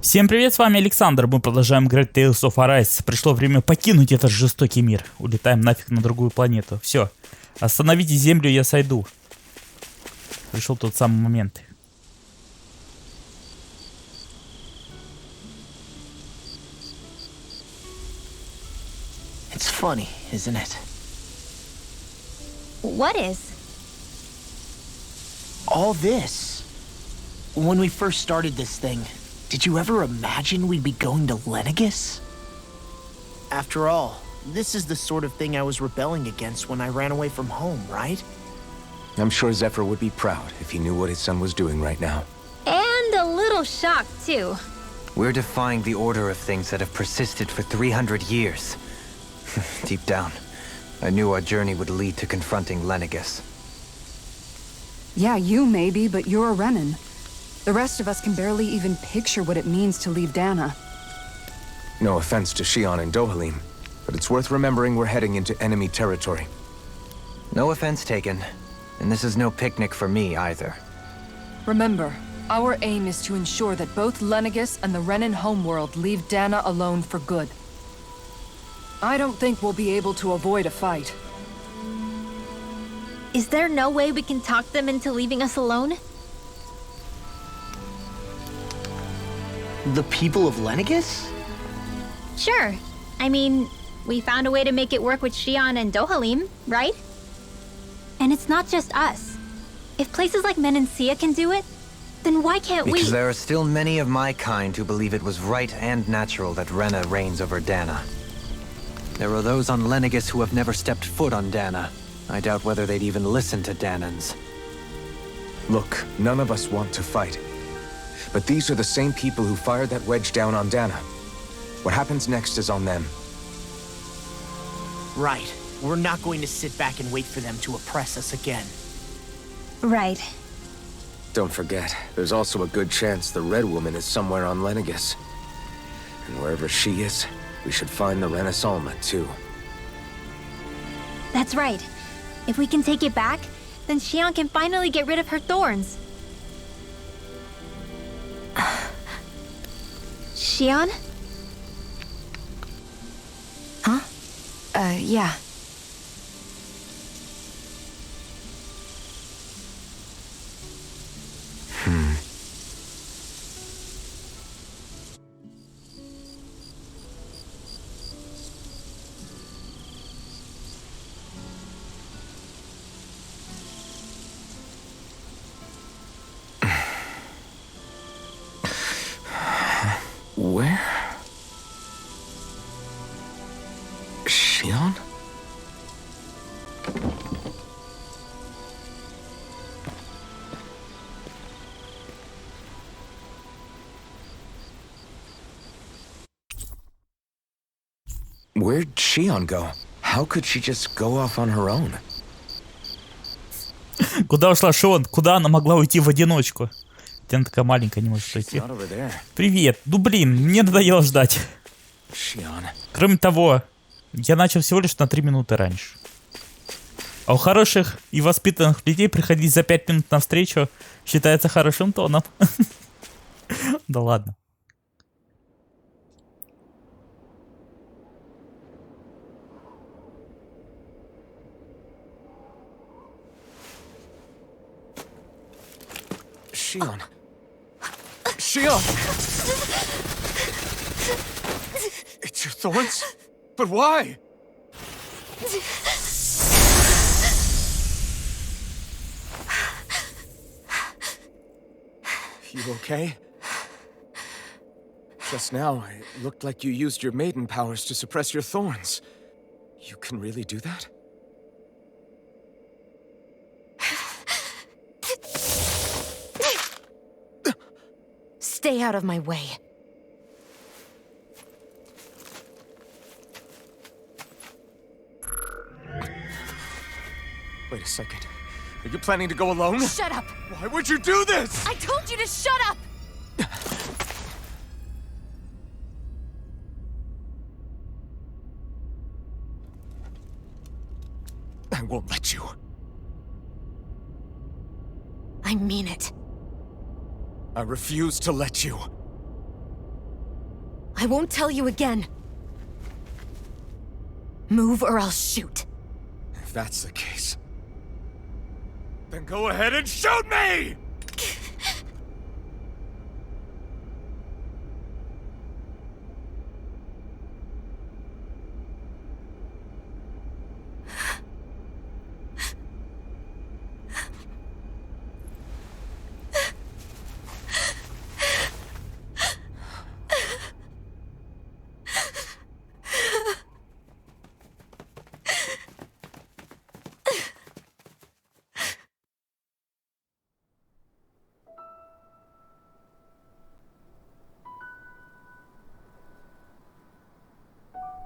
Всем привет, с вами Александр, мы продолжаем играть Tales of Arise. Пришло время покинуть этот жестокий мир. Улетаем нафиг на другую планету. Все, остановите Землю, я сойду. Пришел тот самый момент. It's funny, isn't it? What is? All this. When we first started this thing, did you ever imagine we'd be going to Lenegus? After all, this is the sort of thing I was rebelling against when I ran away from home, right? I'm sure Zephyr would be proud if he knew what his son was doing right now. And a little shocked, too. We're defying the order of things that have persisted for 300 years. Deep down, I knew our journey would lead to confronting Lenegus. Yeah, you maybe, but you're a Renan. The rest of us can barely even picture what it means to leave Dana. No offense to Shion and Dohalim, but it's worth remembering we're heading into enemy territory. No offense taken, and this is no picnic for me either. Remember, our aim is to ensure that both Lenegus and the Renan homeworld leave Dana alone for good. I don't think we'll be able to avoid a fight. Is there no way we can talk them into leaving us alone? The people of Lenegus? Sure. I mean, we found a way to make it work with Shion and Dohalim, right? And it's not just us. If places like Menancia can do it, then why can't we? Because there are still many of my kind who believe it was right and natural that Rena reigns over Dana. There are those on Lenegus who have never stepped foot on Dana. I doubt whether they'd even listen to Danans. Look, none of us want to fight. But these are the same people who fired that wedge down on Dana. What happens next is on them. Right. We're not going to sit back and wait for them to oppress us again. Right. Don't forget, there's also a good chance the Red Woman is somewhere on Lenegus. And wherever she is, we should find the Renaissance too. That's right. If we can take it back, then Shion can finally get rid of her thorns. Shion? Huh? Yeah. Where? Shion? Where'd Shion go? How could she just go off on her own? Куда ушла Шион? Куда она могла уйти в одиночку? Она такая маленькая, не может уйти. Привет. Ну блин, мне надоело ждать. Кроме того, я начал всего лишь на 3 минуты раньше. А у хороших и воспитанных людей приходить за 5 минут на встречу считается хорошим тоном. Да ладно. Shion. Shion! It's your thorns? But why? You okay? Just now, it looked like you used your maiden powers to suppress your thorns. You can really do that? Stay out of my way. Wait a second. Are you planning to go alone? Shut up! Why would you do this? I told you to shut up! I won't let you. I mean it. I refuse to let you. I won't tell you again. Move or I'll shoot. If that's the case, then go ahead and shoot me!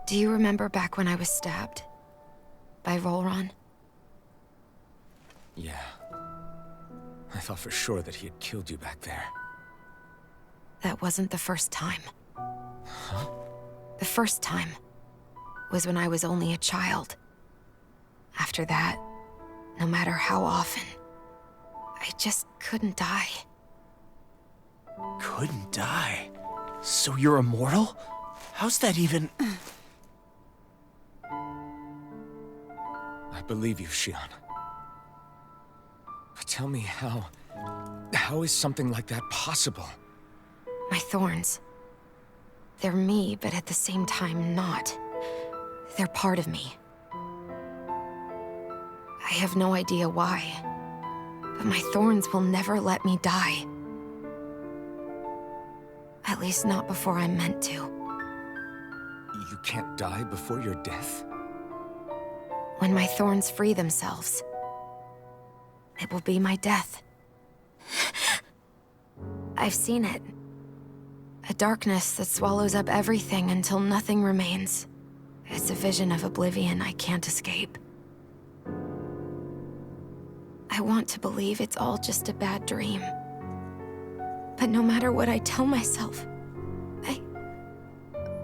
Do you remember back when I was stabbed? By Volron? Yeah. I thought for sure that he had killed you back there. That wasn't the first time. The first time was when I was only a child. After that, no matter how often, I just couldn't die. Couldn't die? So you're immortal? How's that even... I believe you, Shion. But tell me how is something like that possible? My thorns. They're me, but at the same time not. They're part of me. I have no idea why, but my thorns will never let me die. At least not before I'm meant to. You can't die before your death? When my thorns free themselves, it will be my death. I've seen it. A darkness that swallows up everything until nothing remains. It's a vision of oblivion I can't escape. I want to believe it's all just a bad dream. But no matter what I tell myself,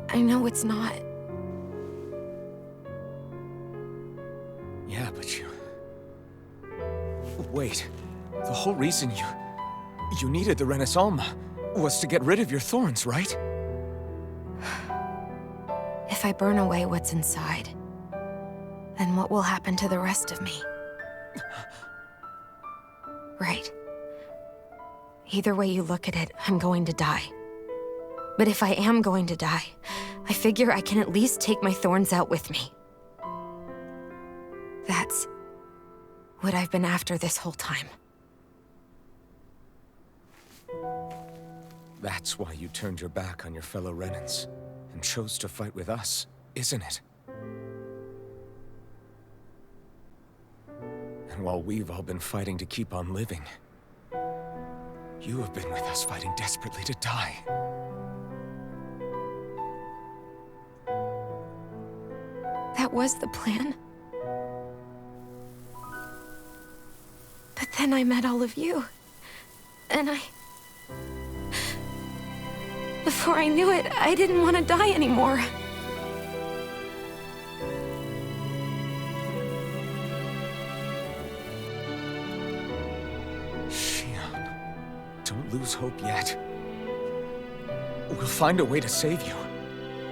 I know it's not. Yeah, but you... Wait. The whole reason you needed the Renasolma was to get rid of your thorns, right? If I burn away what's inside, then what will happen to the rest of me? Right. Either way you look at it, I'm going to die. But if I am going to die, I figure I can at least take my thorns out with me. That's what I've been after this whole time. That's why you turned your back on your fellow Renans and chose to fight with us, isn't it? And while we've all been fighting to keep on living, you have been with us fighting desperately to die. That was the plan. But then I met all of you. And before I knew it, I didn't want to die anymore. Shion, don't lose hope yet. We'll find a way to save you.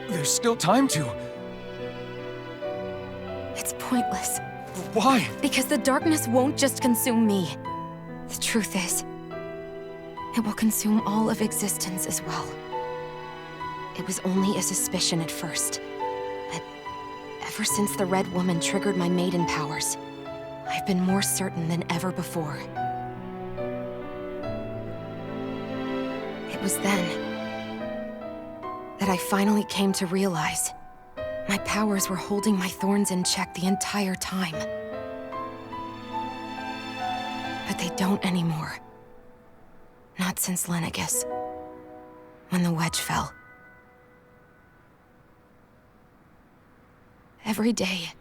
There's still time to. It's pointless. Why? Because the darkness won't just consume me. The truth is, it will consume all of existence as well. It was only a suspicion at first, but ever since the Red Woman triggered my maiden powers, I've been more certain than ever before. It was then that I finally came to realize my powers were holding my thorns in check the entire time. But they don't anymore. Not since Lenegis, when the wedge fell. Every day,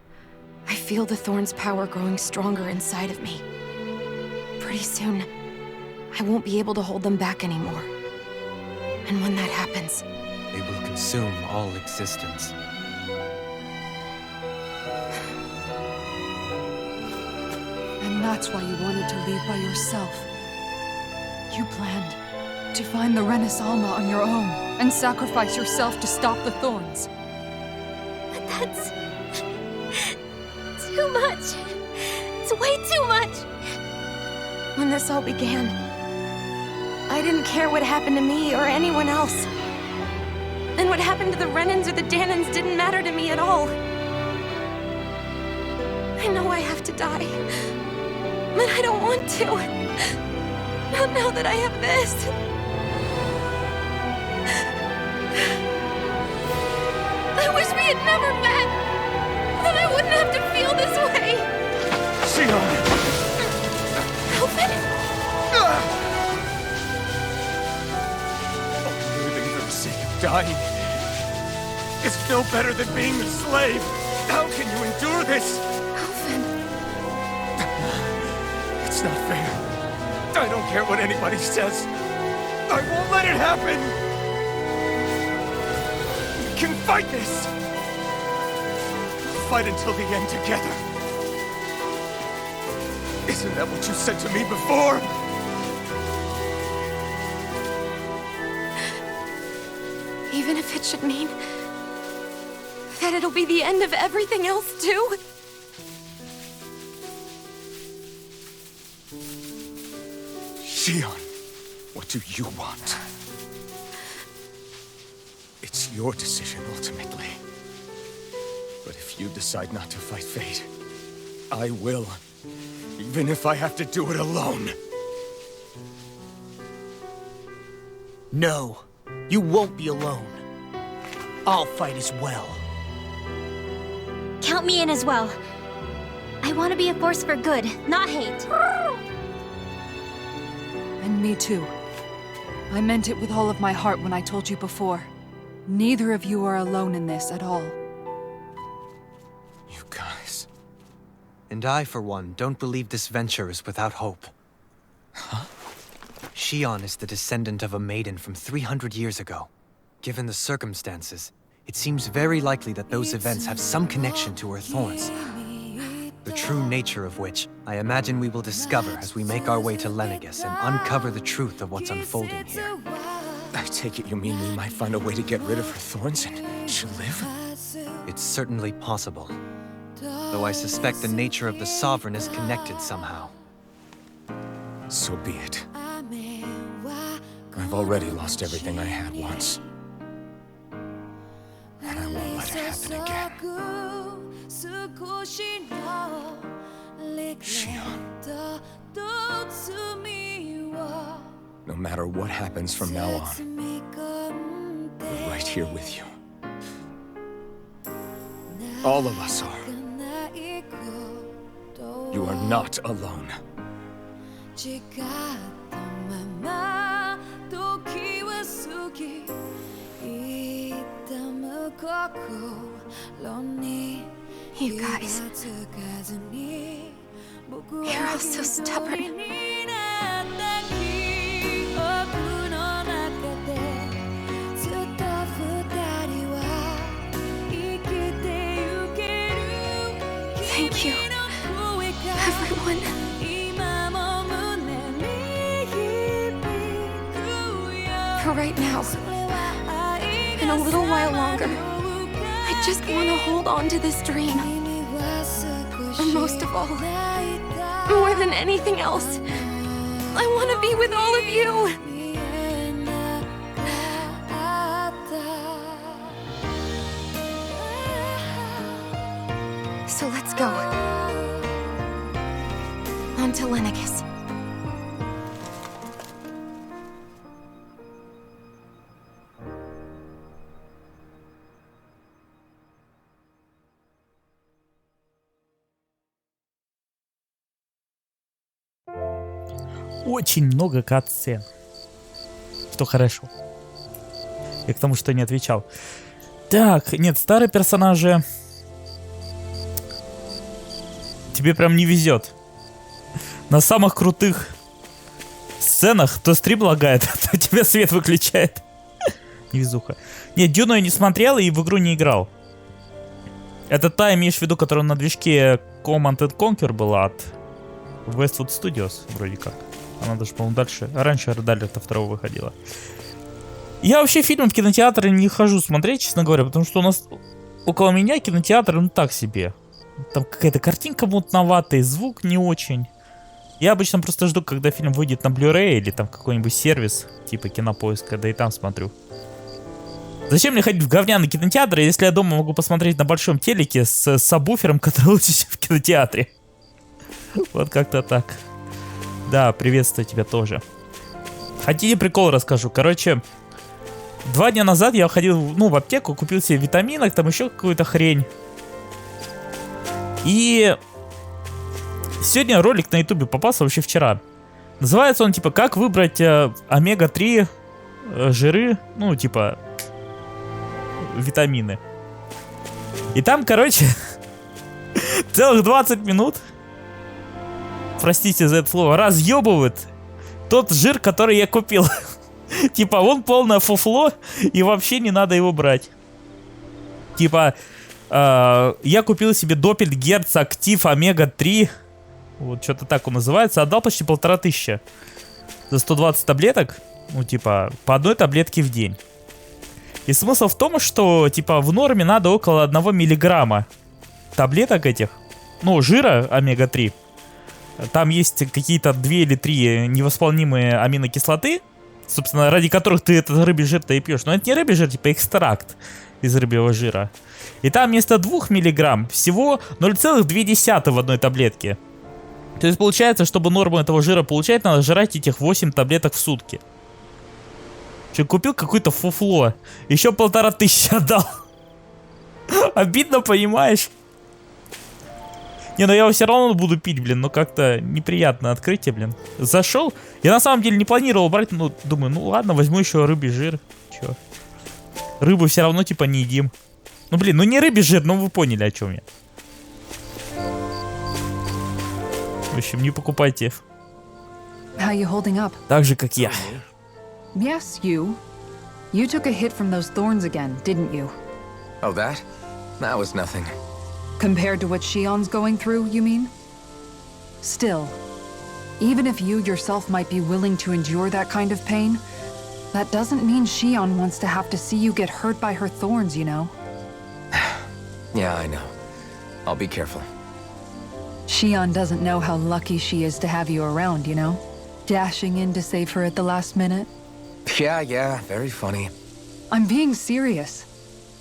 I feel the thorn's power growing stronger inside of me. Pretty soon, I won't be able to hold them back anymore. And when that happens, They will consume all existence. And that's why you wanted to leave by yourself. You planned To find the Renaissance on your own and sacrifice yourself to stop the thorns. But that's too much. It's way too much. When this all began, I didn't care what happened to me or anyone else. And what happened to the Renans or the Danans didn't matter to me at all. I know I have to die, but I don't want to. Not now that I have this. I wish we had never met. Then I wouldn't have to feel this way. Xion! Alvin? Living for the sake of dying is no better than being a slave. How can you endure this? Alvin. It's not fair. I don't care what anybody says. I won't let it happen. We can fight this. We'll fight until the end together. Isn't that what you said to me before? Even if it should mean that it'll be the end of everything else, too? Xion, what do you want? It's your decision, ultimately. But if you decide not to fight fate, I will. Even if I have to do it alone. No, you won't be alone. I'll fight as well. Count me in as well. I want to be a force for good, not hate. And me too. I meant it with all of my heart when I told you before. Neither of you are alone in this at all. You guys. And I, for one, don't believe this venture is without hope. Huh? Xion is the descendant of a maiden from 300 years ago. Given the circumstances, it seems very likely that those events have some connection to her thorns. The true nature of which, I imagine we will discover as we make our way to Lenegis and uncover the truth of what's unfolding here. I take it you mean we might find a way to get rid of her thorns and she'll live? It's certainly possible. Though I suspect the nature of the Sovereign is connected somehow. So be it. I've already lost everything I had once. And I won't let it happen again. Xion. No matter what happens from now on, we're right here with you. All of us are. You are not alone. You guys. You're all so stubborn. Thank you, everyone. For right now, and a little while longer, I just want to hold on to this dream. And most of all, more than anything else, I want to be with all of you. So let's go. On to Lenegis. Очень много кат-сцен. Что хорошо. Я к тому, что не отвечал. Так, нет, старые персонажи. Тебе прям не везет. На самых крутых сценах то стрим лагает, то тебя свет выключает. Невезуха. Нет, Дюну я не смотрел и в игру не играл. Это та, имеешь в виду, которая на движке Command & Conquer была от Westwood Studios, вроде как. Она даже, по-моему, дальше. Раньше Дали-то второго выходила. Я вообще фильмы в кинотеатры не хожу смотреть, честно говоря, потому что у нас около меня кинотеатр, ну так себе. Там какая-то картинка мутноватая, звук не очень. Я обычно просто жду, когда фильм выйдет на Blu-ray или там какой-нибудь сервис, типа Кинопоиска, да и там смотрю. Зачем мне ходить в говняный кинотеатр, если я дома могу посмотреть на большом телеке с сабвуфером, который лучше в кинотеатре? Вот как-то так. Да, приветствую тебя тоже. Хотите прикол расскажу? Короче, 2 дня назад я ходил, ну, в аптеку, купил себе витаминок, там еще какую-то хрень. И сегодня ролик на ютубе попался вообще вчера. Называется он типа «Как выбрать омега-3 жиры», ну, типа витамины. И там, короче, целых 20 минут, простите за это слово, разъебывают тот жир, который я купил. Типа, он полное фуфло, и вообще не надо его брать. Типа, я купил себе Доппельгерц Актив Омега-3. Вот, что-то так он называется. Отдал почти 1500 за 120 таблеток. Ну, типа, по одной таблетке в день. И смысл в том, что, типа, в норме надо около 1 миллиграмма таблеток этих. Ну, жира Омега-3. Там есть какие-то 2 или 3 невосполнимые аминокислоты, собственно, ради которых ты этот рыбий жир-то и пьешь. Но это не рыбий жир, типа экстракт из рыбьего жира. И там вместо 2 миллиграмм всего 0,2 в одной таблетке. То есть получается, чтобы норму этого жира получать, надо жрать этих 8 таблеток в сутки. Че, купил какое-то фуфло. Еще 1500 отдал. Обидно, понимаешь? Не, ну я его все равно буду пить, блин. Ну как-то неприятное открытие, блин. Зашел. Я на самом деле не планировал брать, но думаю, ну ладно, возьму еще рыбий жир. Че? Рыбу все равно типа не едим. Ну блин, ну не рыбий жир, но вы поняли, о чем я. В общем, не покупайте. How you holding up? Так же, как я. Yes, you. You took a hit from those thorns again, didn't you? Oh, that? That was nothing. Compared to what Shion's going through, you mean? Still, even if you yourself might be willing to endure that kind of pain, that doesn't mean Shion wants to have to see you get hurt by her thorns, you know? Yeah, I know. I'll be careful. Shion doesn't know how lucky she is to have you around, you know? Dashing in to save her at the last minute. Yeah, very funny. I'm being serious.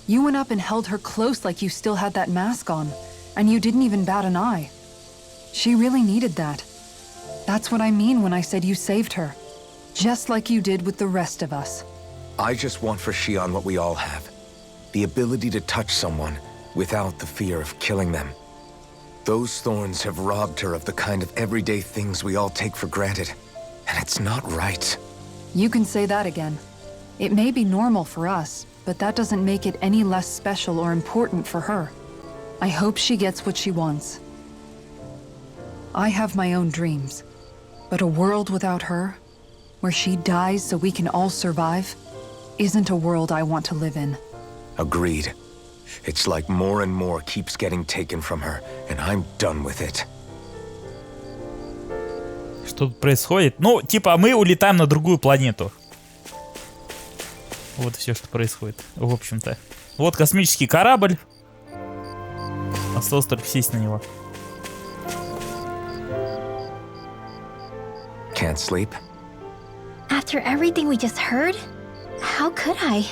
You went up and held her close like you still had that mask on, and you didn't even bat an eye. She really needed that. That's what I mean when I said you saved her. Just like you did with the rest of us. I just want for Shion what we all have. The ability to touch someone without the fear of killing them. Those thorns have robbed her of the kind of everyday things we all take for granted. And it's not right. You can say that again. It may be normal for us, but that doesn't make it any less special or important for her. I hope she gets what she wants. I have my own dreams, but a world without her, where she dies so we can all survive, isn't a world I want to live in. Agreed. It's like more and more keeps getting taken from her, and I'm done with it. Что тут происходит? Ну, типа, мы улетаем на другую планету. Вот все, что происходит, в общем-то. Вот космический корабль. Осталось только сесть на него. Can't sleep? After everything we just heard, how could I?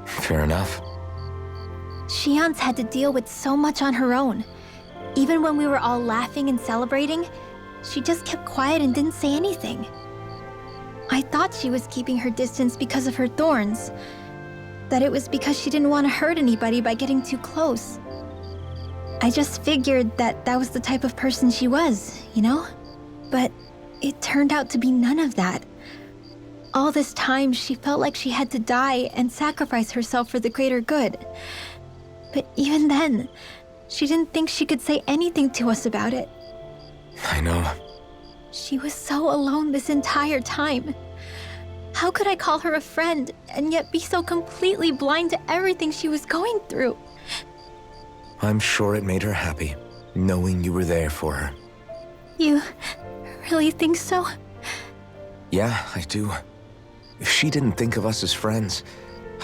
Fair enough. Shion's had to deal with so much on her own. Even when we were all laughing and celebrating, she just kept quiet and didn't say anything. I thought she was keeping her distance because of her thorns. That it was because she didn't want to hurt anybody by getting too close. I just figured that that was the type of person she was, you know? But it turned out to be none of that. All this time, she felt like she had to die and sacrifice herself for the greater good. But even then, she didn't think she could say anything to us about it. I know. She was so alone this entire time. How could I call her a friend and yet be so completely blind to everything she was going through? I'm sure it made her happy, knowing you were there for her. You really think so? Yeah, I do. If she didn't think of us as friends,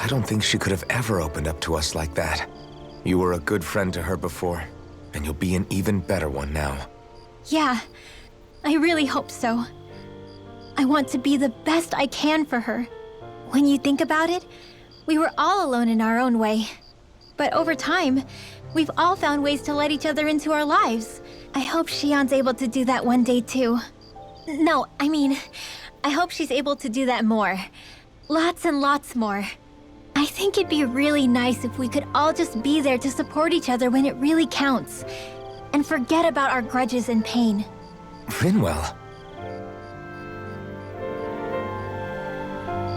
I don't think she could have ever opened up to us like that. You were a good friend to her before, and you'll be an even better one now. Yeah, I really hope so. I want to be the best I can for her. When you think about it, we were all alone in our own way. But over time, we've all found ways to let each other into our lives. I hope Shion's able to do that one day too. No, I mean, I hope she's able to do that more. Lots and lots more. I think it'd be really nice if we could all just be there to support each other when it really counts. And forget about our grudges and pain. Rinwell.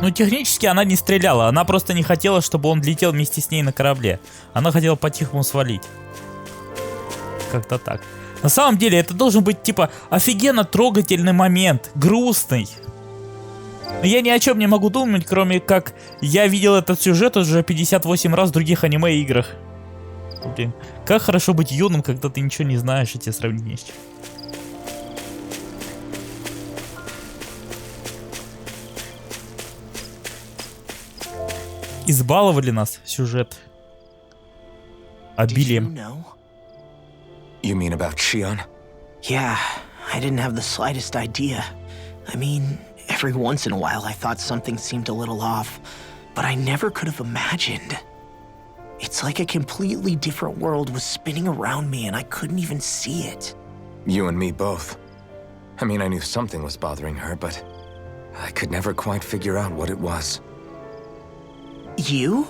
Ну, технически она не стреляла, она просто не хотела, чтобы он летел вместе с ней на корабле. Она хотела по-тихому свалить. Как-то так. На самом деле, это должен быть, типа, офигенно трогательный момент, грустный. Но я ни о чем не могу думать, кроме как я видел этот сюжет уже 58 раз в других аниме-играх. Блин, как хорошо быть юным, когда ты ничего не знаешь, эти сравнения с чем. Избаловали нас сюжет обилием. You mean about Shion? Yeah, I didn't have the slightest idea. I mean, every once in a while I thought something seemed a little off, but I never could have imagined. It's like a completely different world was spinning around me and I couldn't even see it. You and me both. I mean, I knew something was bothering her, but I could never quite figure out what it was. You?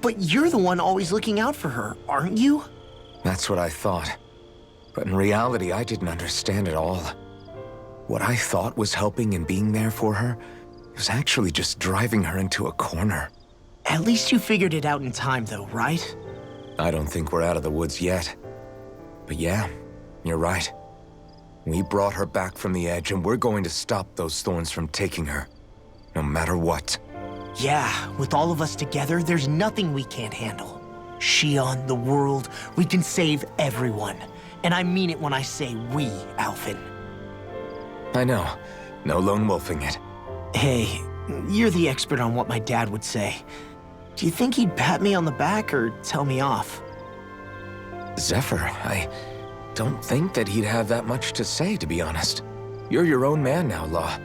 But you're the one always looking out for her, aren't you? That's what I thought. But in reality, I didn't understand it all. What I thought was helping and being there for her was actually just driving her into a corner. At least you figured it out in time, though, right? I don't think we're out of the woods yet. But yeah, you're right. We brought her back from the edge, and we're going to stop those thorns from taking her, no matter what. Yeah, with all of us together, there's nothing we can't handle. Shion, the world, we can save everyone. And I mean it when I say we, Alvin. I know. No lone wolfing it. Hey, you're the expert on what my dad would say. Do you think he'd pat me on the back or tell me off? Zephyr, I don't think that he'd have that much to say, to be honest. You're your own man now, Law.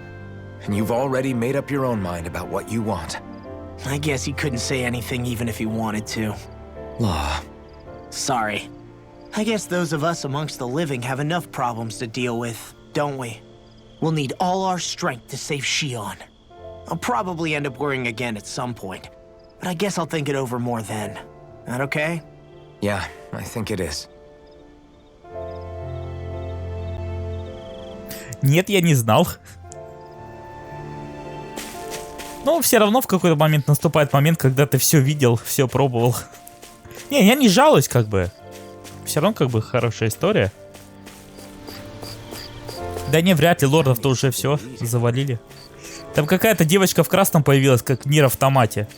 And you've already made up your own mind about what you want. I guess he couldn't say anything even if he wanted to. Law. Sorry. I guess those of us amongst the living have enough problems to deal with, don't we? We'll need all our strength to save Shion. I'll probably end up worrying again at some point, but I guess I'll think it over more then. That okay? Yeah, I think it is. Нет, я не знал. Но все равно в какой-то момент наступает момент, когда ты все видел, все пробовал. Не, я не жалуюсь, как бы. Все равно, как бы, хорошая история. Да не, вряд ли, лордов-то уже все завалили. Там какая-то девочка в красном появилась, как в Нир Автомате.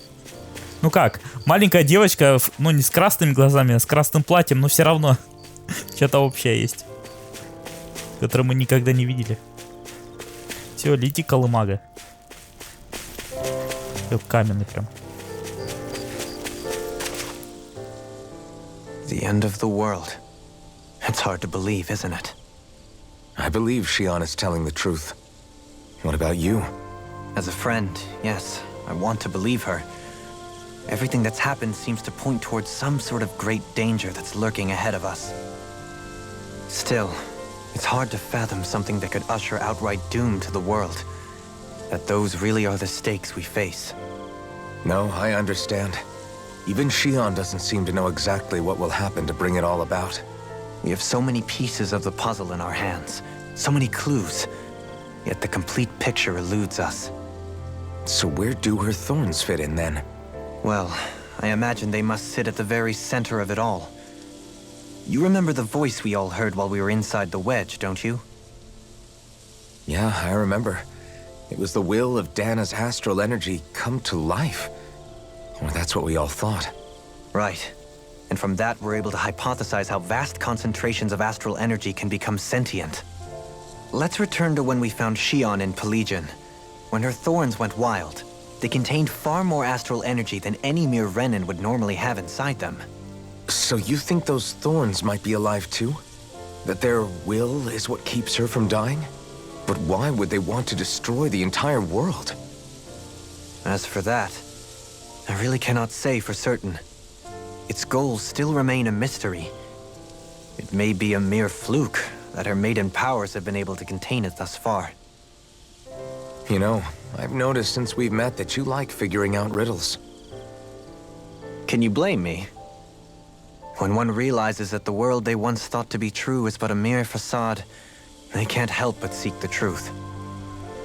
Ну как, маленькая девочка, ну не с красными глазами, а с красным платьем, но все равно что-то общее есть. Которое мы никогда не видели. Все, лети, колымага. Каменный прям. The end of the world. It's hard to believe, isn't it? I believe Shion is telling the truth. What about you? As a friend, yes, I want to believe her. Everything that's happened seems to point towards some sort of great danger that's lurking ahead of us. Still, it's hard to fathom something that could usher outright doom to the world. That those really are the stakes we face. No, I understand. Even Shion doesn't seem to know exactly what will happen to bring it all about. We have so many pieces of the puzzle in our hands, so many clues, yet the complete picture eludes us. So where do her thorns fit in then? Well, I imagine they must sit at the very center of it all. You remember the voice we all heard while we were inside the wedge, don't you? Yeah, I remember. It was the will of Dana's astral energy come to life. Or that's what we all thought. Right. And from that, we're able to hypothesize how vast concentrations of astral energy can become sentient. Let's return to when we found Shion in Pelagian. When her thorns went wild, they contained far more astral energy than any mere Renan would normally have inside them. So you think those thorns might be alive too? That their will is what keeps her from dying? But why would they want to destroy the entire world? As for that, I really cannot say for certain. Its goals still remain a mystery. It may be a mere fluke that her maiden powers have been able to contain it thus far. You know, I've noticed since we've met that you like figuring out riddles. Can you blame me? When one realizes that the world they once thought to be true is but a mere facade, they can't help but seek the truth.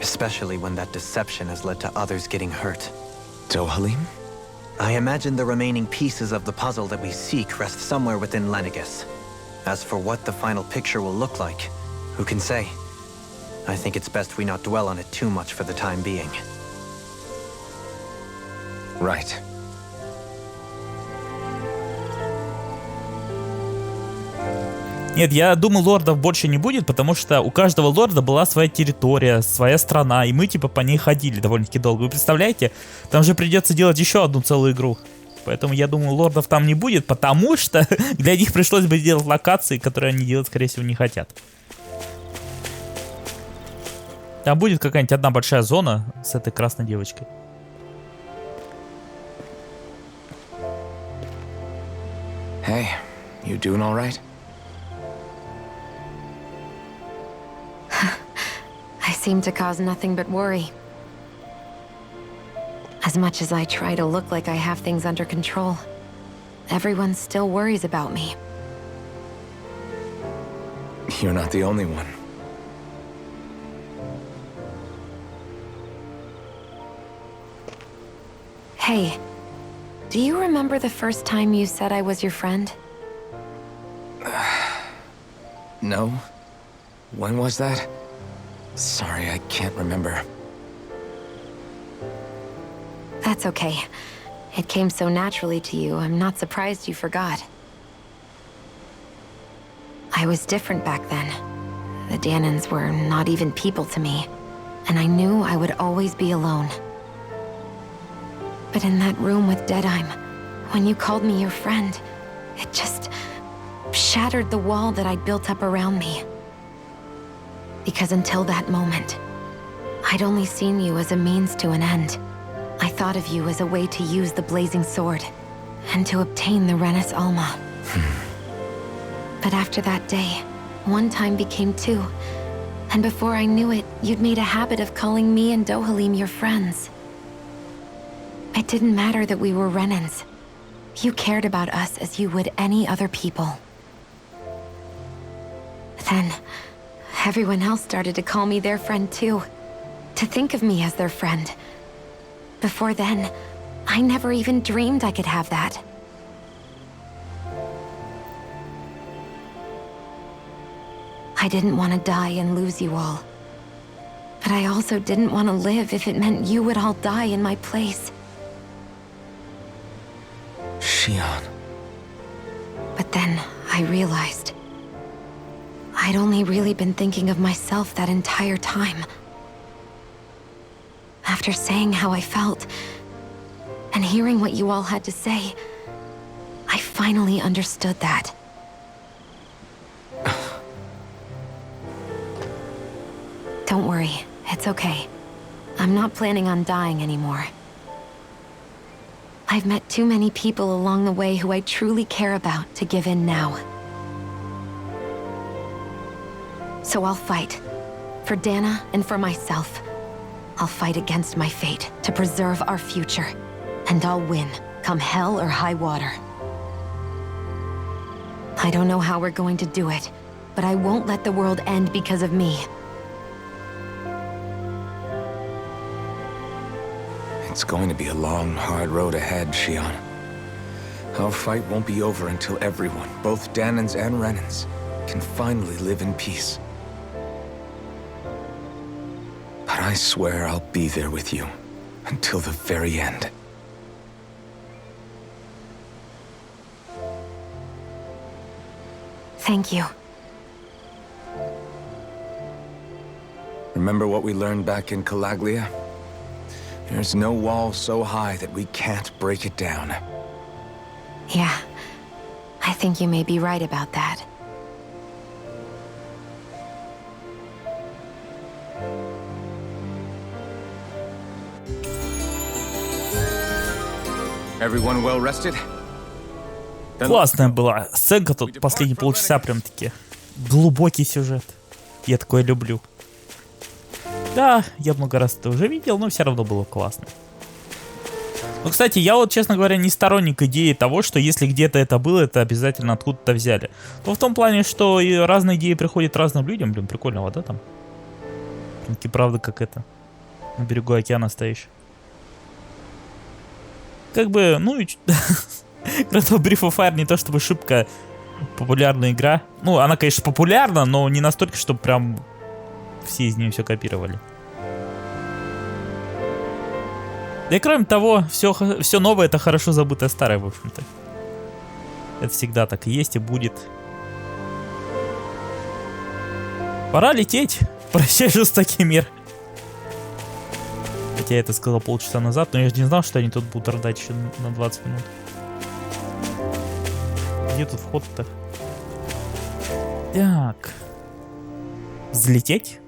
Especially when that deception has led to others getting hurt. Dohalim? I imagine the remaining pieces of the puzzle that we seek rest somewhere within Lenegis. As for what the final picture will look like, who can say? I think it's best we not dwell on it too much for the time being. Right. Нет, я думаю, лордов больше не будет, потому что у каждого лорда была своя территория, своя страна, и мы типа по ней ходили довольно-таки долго. Вы представляете? Там же придется делать еще одну целую игру. Поэтому я думаю, лордов там не будет, потому что для них пришлось бы делать локации, которые они делать, скорее всего, не хотят. Там будет какая-нибудь одна большая зона с этой красной девочкой. Hey, you doing all right? I seem to cause nothing but worry. As much as I try to look like I have things under control, everyone still worries about me. You're not the only one. Hey, do you remember the first time you said I was your friend? No? When was that? Sorry, I can't remember. That's okay. It came so naturally to you, I'm not surprised you forgot. I was different back then. The Danans were not even people to me, and I knew I would always be alone. But in that room with Deadheim, when you called me your friend, it just shattered the wall that I'd built up around me. Because until that moment, I'd only seen you as a means to an end. I thought of you as a way to use the blazing sword, and to obtain the Renis Alma. But after that day, one time became two, and before I knew it, you'd made a habit of calling me and Dohalim your friends. It didn't matter that we were Renans. You cared about us as you would any other people. Then, everyone else started to call me their friend too, to think of me as their friend. Before then, I never even dreamed I could have that. I didn't want to die and lose you all. But I also didn't want to live if it meant you would all die in my place. Shion. But then I realized I'd only really been thinking of myself that entire time. After saying how I felt, and hearing what you all had to say, I finally understood that. Don't worry, it's okay. I'm not planning on dying anymore. I've met too many people along the way who I truly care about to give in now. So I'll fight. For Dana and for myself. I'll fight against my fate to preserve our future. And I'll win, come hell or high water. I don't know how we're going to do it, but I won't let the world end because of me. It's going to be a long, hard road ahead, Shion. Our fight won't be over until everyone, both Danans and Renans, can finally live in peace. But I swear I'll be there with you until the very end. Thank you. Remember what we learned back in Calaglia? There's no wall so high that we can't break it down. Yeah, I think you may be right about that. Everyone well rested? Классная была сценка тут последние полчаса, прям-таки. Глубокий сюжет. Я такое люблю. Да, я много раз это уже видел, но все равно было классно. Ну, кстати, я вот, честно говоря, не сторонник идеи того, что если где-то это было, это обязательно откуда-то взяли. Но в том плане, что и разные идеи приходят разным людям. Блин, прикольно, вода там. Прям-таки правда, как это. На берегу океана стоишь. Как бы, ну и... Grand Brief of Fire не то чтобы шибко популярная игра. Ну, она, конечно, популярна, но не настолько, чтобы прям все из нее все копировали. Да и кроме того, все новое — это хорошо забытое старое, в общем-то. Это всегда так и есть и будет. Пора лететь. Прощай, жестокий мир. Хотя я это сказал полчаса назад, но я же не знал, что они тут будут рдать еще на 20 минут. Где тут вход-то? Так. Взлететь?